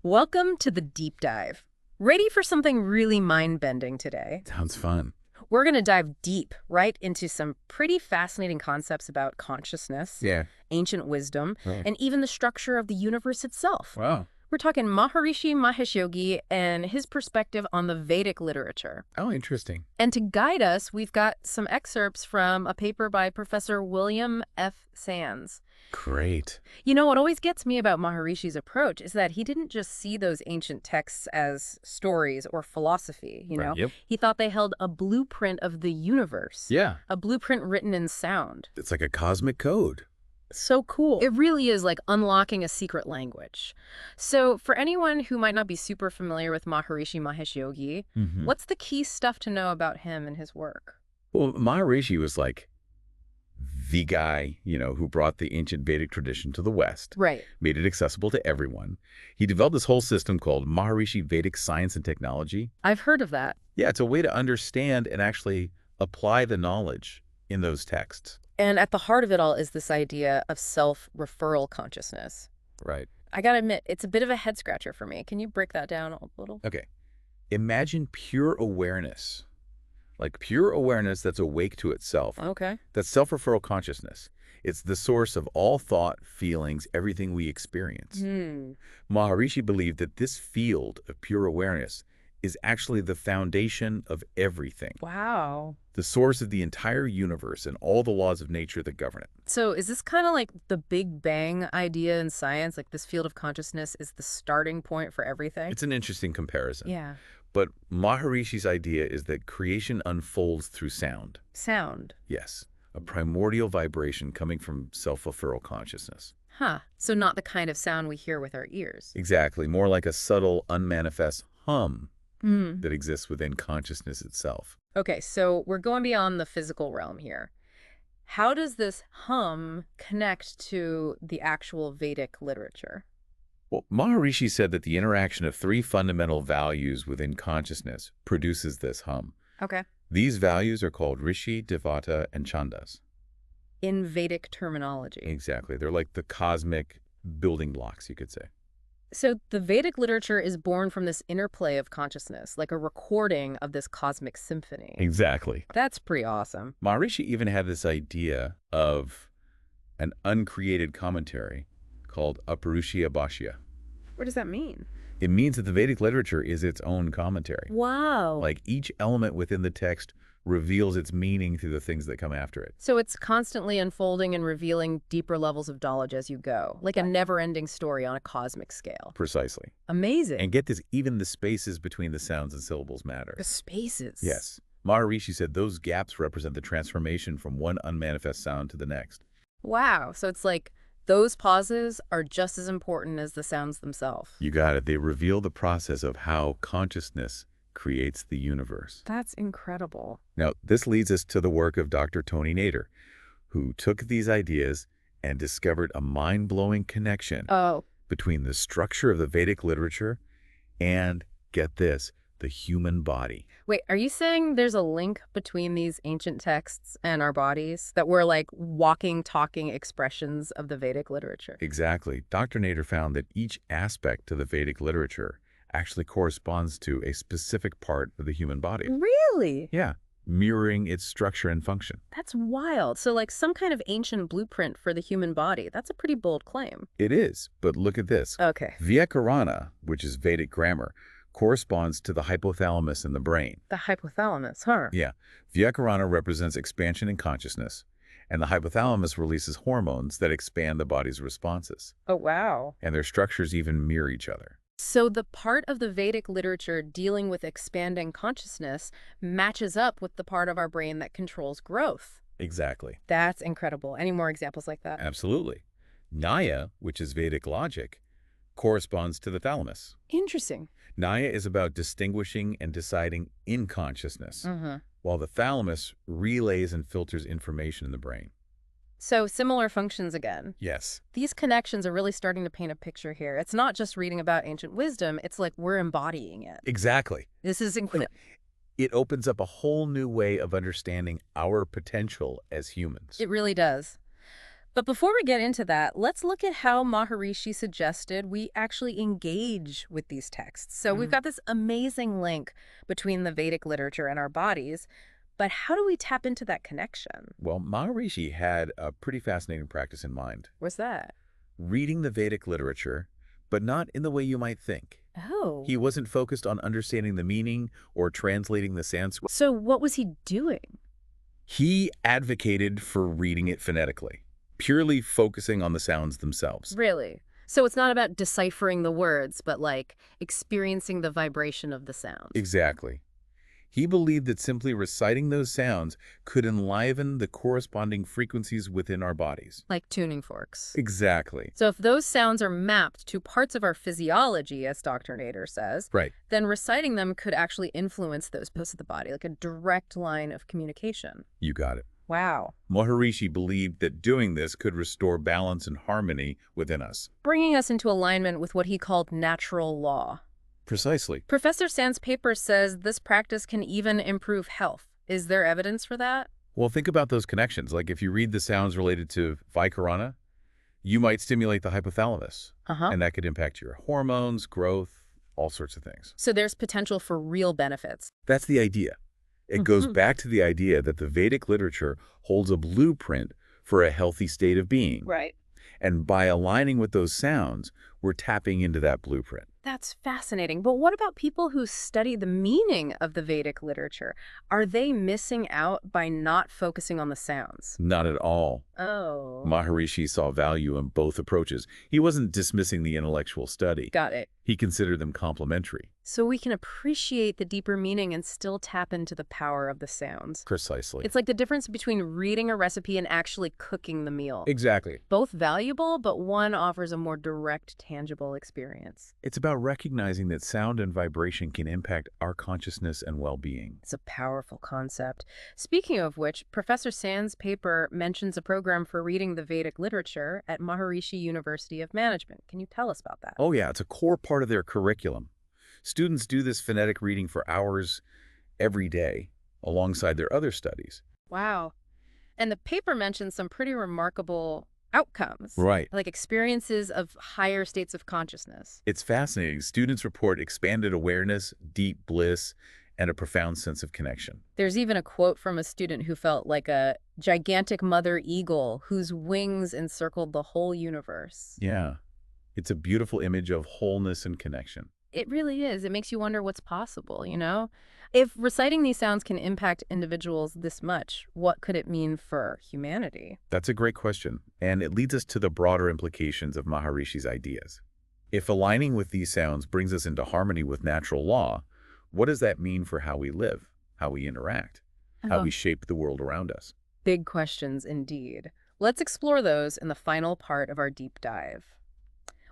Welcome to the deep dive. Ready for something really mind-bending today? Sounds fun. We're going to dive deep right into some pretty fascinating concepts about consciousness, Yeah. ancient wisdom, Right. and even the structure of the universe itself. Wow. We're talking Maharishi Mahesh Yogi and his perspective on the Vedic literature. Oh, interesting. And to guide us, we've got some excerpts from a paper by Professor William F. Sands. Great. You know, what always gets me about Maharishi's approach is that he didn't just see those ancient texts as stories or philosophy, you Right. know? Yep. He thought they held a blueprint of the universe, Yeah. a blueprint written in sound. It's like a cosmic code. So cool. It really is like unlocking a secret language. So for anyone who might not be super familiar with Maharishi Mahesh Yogi, what's the key stuff to know about him and his work? Well, Maharishi was like the guy, who brought the ancient Vedic tradition to the West, Right. made it accessible to everyone. He developed this whole system called Maharishi Vedic Science and Technology. I've heard of that. Yeah, it's a way to understand and actually apply the knowledge in those texts. And at the heart of it all is this idea of self-referral consciousness. Right. I gotta admit, it's a bit of a head scratcher for me. Can you break that down a little? Okay. Imagine pure awareness, like pure awareness that's awake to itself. Okay. That's self-referral consciousness. It's the source of all thought, feelings, everything we experience. Maharishi believed that this field of pure awareness is actually the foundation of everything, Wow. the source of the entire universe and all the laws of nature that govern it. So is this kind of like the Big Bang idea in science? Like this field of consciousness is the starting point for everything? It's an interesting comparison. Yeah. But Maharishi's idea is that creation unfolds through sound. Sound. Yes, a primordial vibration coming from self-referral consciousness. Huh. So not the kind of sound we hear with our ears. Exactly, more like a subtle, unmanifest hum Hmm. that exists within consciousness itself. Okay, so we're going beyond the physical realm here. How does this hum connect to the actual Vedic literature? Well, Maharishi said that the interaction of three fundamental values within consciousness produces this hum. Okay. These values are called Rishi, Devata, and Chandas. In Vedic terminology. Exactly. They're like the cosmic building blocks, you could say. So the Vedic literature is born from this interplay of consciousness, like a recording of this cosmic symphony. Exactly. That's pretty awesome. Maharishi even had this idea of an uncreated commentary called Aparushya Bhashya. What does that mean? It means that the Vedic literature is its own commentary. Wow. Like each element within the text reveals its meaning through the things that come after it. So it's constantly unfolding and revealing deeper levels of knowledge as you go, like a never-ending story on a cosmic scale. Precisely. Amazing. And get this, even the spaces between the sounds and syllables matter. The spaces. Yes. Maharishi said those gaps represent the transformation from one unmanifest sound to the next. Wow. So it's like those pauses are just as important as the sounds themselves. You got it. They reveal the process of how consciousness creates the universe. That's incredible. Now, this leads us to the work of Dr. Tony Nader, who took these ideas and discovered a mind-blowing connection between the structure of the Vedic literature and, get this, the human body. Wait, are you saying there's a link between these ancient texts and our bodies? That we're like walking, talking expressions of the Vedic literature? Exactly. Dr. Nader found that each aspect of the Vedic literature actually corresponds to a specific part of the human body. Really? Yeah, mirroring its structure and function. That's wild. So like some kind of ancient blueprint for the human body. That's a pretty bold claim. It is, but look at this. Okay. Vyakarana, which is Vedic grammar, corresponds to the hypothalamus in the brain. The hypothalamus, huh? Yeah, Vyakarana represents expansion in consciousness, and the hypothalamus releases hormones that expand the body's responses. Oh, wow. And their structures even mirror each other. So the part of the Vedic literature dealing with expanding consciousness matches up with the part of our brain that controls growth. Exactly. That's incredible. Any more examples like that? Absolutely. Nyaya, which is Vedic logic, corresponds to the thalamus. Interesting. Nyaya is about distinguishing and deciding in consciousness, while the thalamus relays and filters information in the brain. So similar functions again. Yes. These connections are really starting to paint a picture here. It's not just reading about ancient wisdom, it's like we're embodying it. Exactly. This is incredible. It opens up a whole new way of understanding our potential as humans. It really does. But before we get into that, let's look at how Maharishi suggested we actually engage with these texts. So we've got this amazing link between the Vedic literature and our bodies, but how do we tap into that connection? Well, Maharishi had a pretty fascinating practice in mind. What's that? Reading the Vedic literature, but not in the way you might think. Oh. He wasn't focused on understanding the meaning or translating the Sanskrit. So what was he doing? He advocated for reading it phonetically, purely focusing on the sounds themselves. Really? So it's not about deciphering the words, but like experiencing the vibration of the sound. Exactly. He believed that simply reciting those sounds could enliven the corresponding frequencies within our bodies. Like tuning forks. Exactly. So if those sounds are mapped to parts of our physiology, as Dr. Nader says, Right. then reciting them could actually influence those parts of the body, like a direct line of communication. You got it. Wow. Maharishi believed that doing this could restore balance and harmony within us. Bringing us into alignment with what he called natural law. Precisely. Professor Sand's paper says this practice can even improve health. Is there evidence for that? Well, think about those connections. Like if you read the sounds related to Vikarana, you might stimulate the hypothalamus. And that could impact your hormones, growth, all sorts of things. So there's potential for real benefits. That's the idea. It goes back to the idea that the Vedic literature holds a blueprint for a healthy state of being. Right. And by aligning with those sounds, we're tapping into that blueprint. That's fascinating. But what about people who study the meaning of the Vedic literature? Are they missing out by not focusing on the sounds? Not at all. Oh. Maharishi saw value in both approaches. He wasn't dismissing the intellectual study. Got it. He considered them complementary. So we can appreciate the deeper meaning and still tap into the power of the sounds. Precisely. It's like the difference between reading a recipe and actually cooking the meal. Exactly. Both valuable, but one offers a more direct, tangible experience. It's about recognizing that sound and vibration can impact our consciousness and well-being. It's a powerful concept. Speaking of which, Professor Sand's paper mentions a program for reading the Vedic literature at Maharishi University of Management. Can you tell us about that? Oh yeah, it's a core part of their curriculum. Students do this phonetic reading for hours every day alongside their other studies. Wow. And the paper mentions some pretty remarkable outcomes. Right. Like experiences of higher states of consciousness. It's fascinating. Students report expanded awareness, deep bliss, and a profound sense of connection. There's even a quote from a student who felt like a gigantic mother eagle whose wings encircled the whole universe. Yeah. It's a beautiful image of wholeness and connection. It really is. It makes you wonder what's possible, you know? If reciting these sounds can impact individuals this much, what could it mean for humanity? That's a great question, and it leads us to the broader implications of Maharishi's ideas. If aligning with these sounds brings us into harmony with natural law, what does that mean for how we live, how we interact, how we shape the world around us? Big questions indeed. Let's explore those in the final part of our deep dive.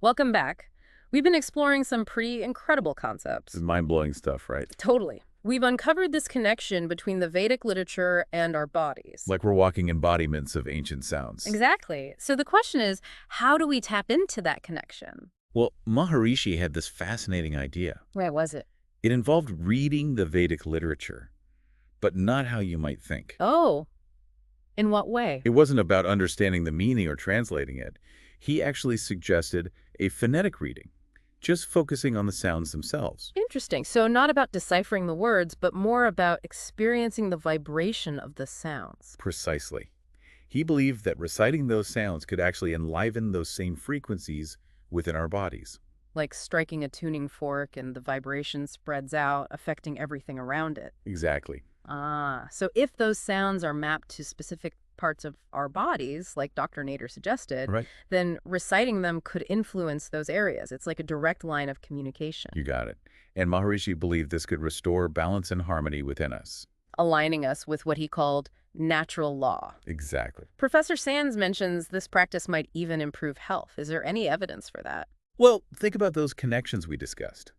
Welcome back. We've been exploring some pretty incredible concepts. It's mind-blowing stuff, right? Totally. We've uncovered this connection between the Vedic literature and our bodies. Like we're walking embodiments of ancient sounds. Exactly. So the question is, how do we tap into that connection? Well, Maharishi had this fascinating idea. Where was it? It involved reading the Vedic literature, but not how you might think. Oh, in what way? It wasn't about understanding the meaning or translating it. He actually suggested a phonetic reading, just focusing on the sounds themselves. Interesting. So not about deciphering the words, but more about experiencing the vibration of the sounds. Precisely. He believed that reciting those sounds could actually enliven those same frequencies within our bodies. Like striking a tuning fork and the vibration spreads out, affecting everything around it. Exactly. Ah, so if those sounds are mapped to specific parts of our bodies, like Dr. Nader suggested, Right. then reciting them could influence those areas. It's like a direct line of communication. You got it. And Maharishi believed this could restore balance and harmony within us. Aligning us with what he called natural law. Exactly. Professor Sands mentions this practice might even improve health. Is there any evidence for that? Well, think about those connections we discussed.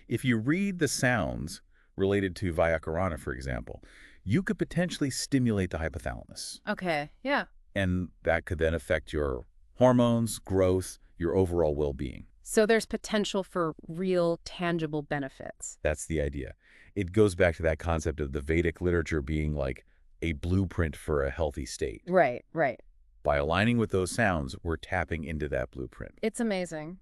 If you read the sounds related to Vyakarana, for example, you could potentially stimulate the hypothalamus. Okay, yeah. And that could then affect your hormones, growth, your overall well-being. So there's potential for real, tangible benefits. That's the idea. It goes back to that concept of the Vedic literature being like a blueprint for a healthy state. Right, right. By aligning with those sounds, we're tapping into that blueprint. It's amazing.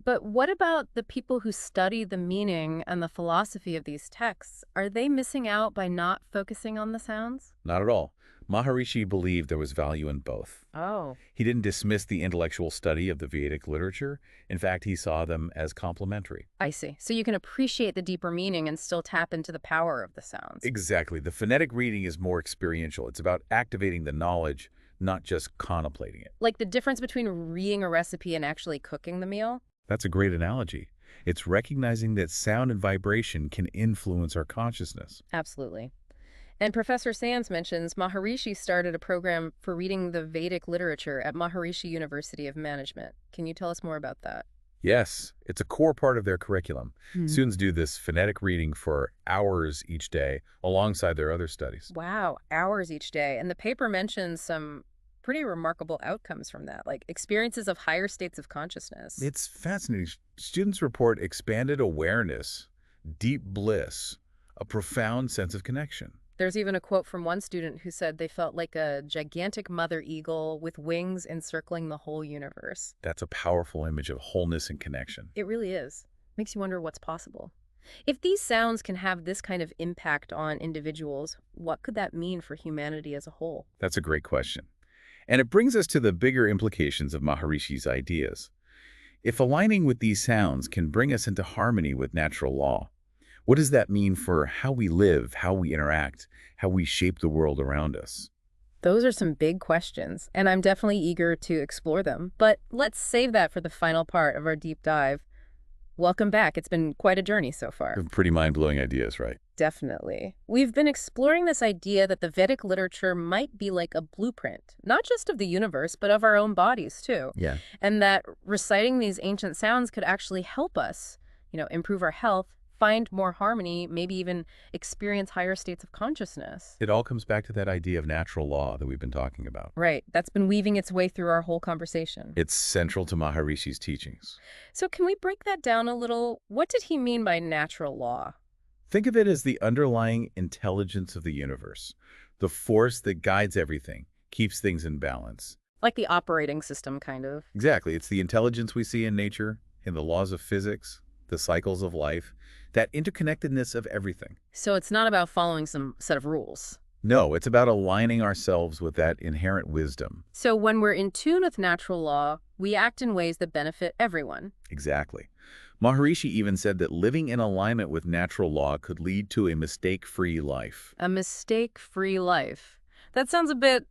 But what about the people who study the meaning and the philosophy of these texts? Are they missing out by not focusing on the sounds? Not at all. Maharishi believed there was value in both. Oh, He didn't dismiss the intellectual study of the Vedic literature. In fact, he saw them as complementary. I see. So you can appreciate the deeper meaning and still tap into the power of the sounds. Exactly. The phonetic reading is more experiential. It's about activating the knowledge, not just contemplating it. Like the difference between reading a recipe and actually cooking the meal? That's a great analogy. It's recognizing that sound and vibration can influence our consciousness. Absolutely. And Professor Sands mentions Maharishi started a program for reading the Vedic literature at Maharishi University of Management. Can you tell us more about that? Yes, it's a core part of their curriculum. Hmm. Students do this phonetic reading for hours each day alongside their other studies. Wow, hours each day. And the paper mentions some pretty remarkable outcomes from that, like experiences of higher states of consciousness. It's fascinating. Students report expanded awareness, deep bliss, a profound sense of connection. There's even a quote from one student who said they felt like a gigantic mother eagle with wings encircling the whole universe. That's a powerful image of wholeness and connection. It really is. Makes you wonder what's possible. If these sounds can have this kind of impact on individuals, what could that mean for humanity as a whole? That's a great question. And it brings us to the bigger implications of Maharishi's ideas. If aligning with these sounds can bring us into harmony with natural law, what does that mean for how we live, how we interact, how we shape the world around us? Those are some big questions, and I'm definitely eager to explore them. But let's save that for the final part of our deep dive. Welcome back. It's been quite a journey so far. Pretty mind-blowing ideas, right? Definitely. We've been exploring this idea that the Vedic literature might be like a blueprint, not just of the universe, but of our own bodies too. Yeah. And that reciting these ancient sounds could actually help us, improve our health, find more harmony, maybe even experience higher states of consciousness. It all comes back to that idea of natural law that we've been talking about. Right. That's been weaving its way through our whole conversation. It's central to Maharishi's teachings. So can we break that down a little? What did he mean by natural law? Think of it as the underlying intelligence of the universe, the force that guides everything, keeps things in balance. Like the operating system, kind of. Exactly. It's the intelligence we see in nature, in the laws of physics, the cycles of life, that interconnectedness of everything. So it's not about following some set of rules. No, it's about aligning ourselves with that inherent wisdom. So when we're in tune with natural law, we act in ways that benefit everyone. Exactly. Maharishi even said that living in alignment with natural law could lead to a mistake-free life. A mistake-free life. That sounds a bit,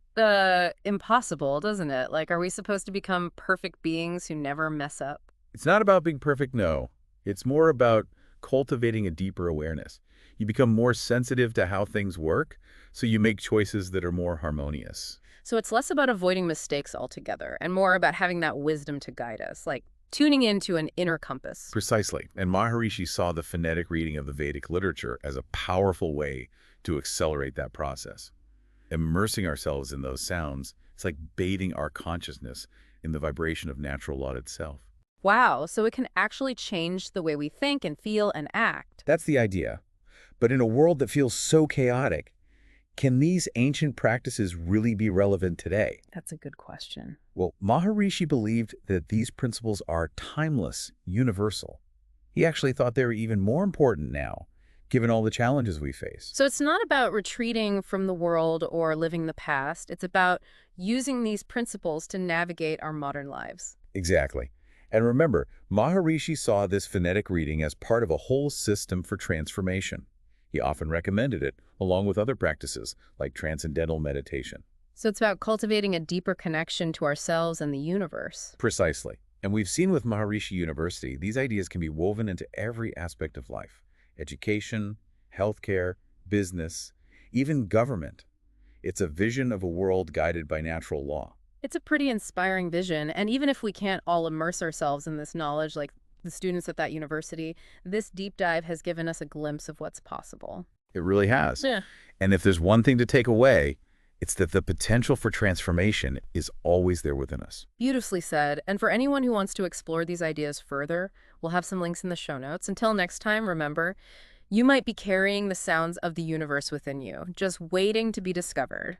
impossible, doesn't it? Like, are we supposed to become perfect beings who never mess up? It's not about being perfect, no. It's more about cultivating a deeper awareness. You become more sensitive to how things work, so you make choices that are more harmonious. So it's less about avoiding mistakes altogether and more about having that wisdom to guide us, like tuning into an inner compass. Precisely. And Maharishi saw the phonetic reading of the Vedic literature as a powerful way to accelerate that process. Immersing ourselves in those sounds, it's like bathing our consciousness in the vibration of natural law itself. Wow, so it can actually change the way we think and feel and act. That's the idea. But in a world that feels so chaotic, can these ancient practices really be relevant today? That's a good question. Well, Maharishi believed that these principles are timeless, universal. He actually thought they were even more important now, given all the challenges we face. So it's not about retreating from the world or living the past. It's about using these principles to navigate our modern lives. Exactly. And remember, Maharishi saw this phonetic reading as part of a whole system for transformation. He often recommended it, along with other practices, like Transcendental Meditation. So it's about cultivating a deeper connection to ourselves and the universe. Precisely. And we've seen with Maharishi University, these ideas can be woven into every aspect of life. Education, healthcare, business, even government. It's a vision of a world guided by natural law. It's a pretty inspiring vision, and even if we can't all immerse ourselves in this knowledge like the students at that university, this deep dive has given us a glimpse of what's possible. It really has. Yeah. And if there's one thing to take away, it's that the potential for transformation is always there within us. Beautifully said. And for anyone who wants to explore these ideas further, we'll have some links in the show notes. Until next time, remember, you might be carrying the sounds of the universe within you, just waiting to be discovered.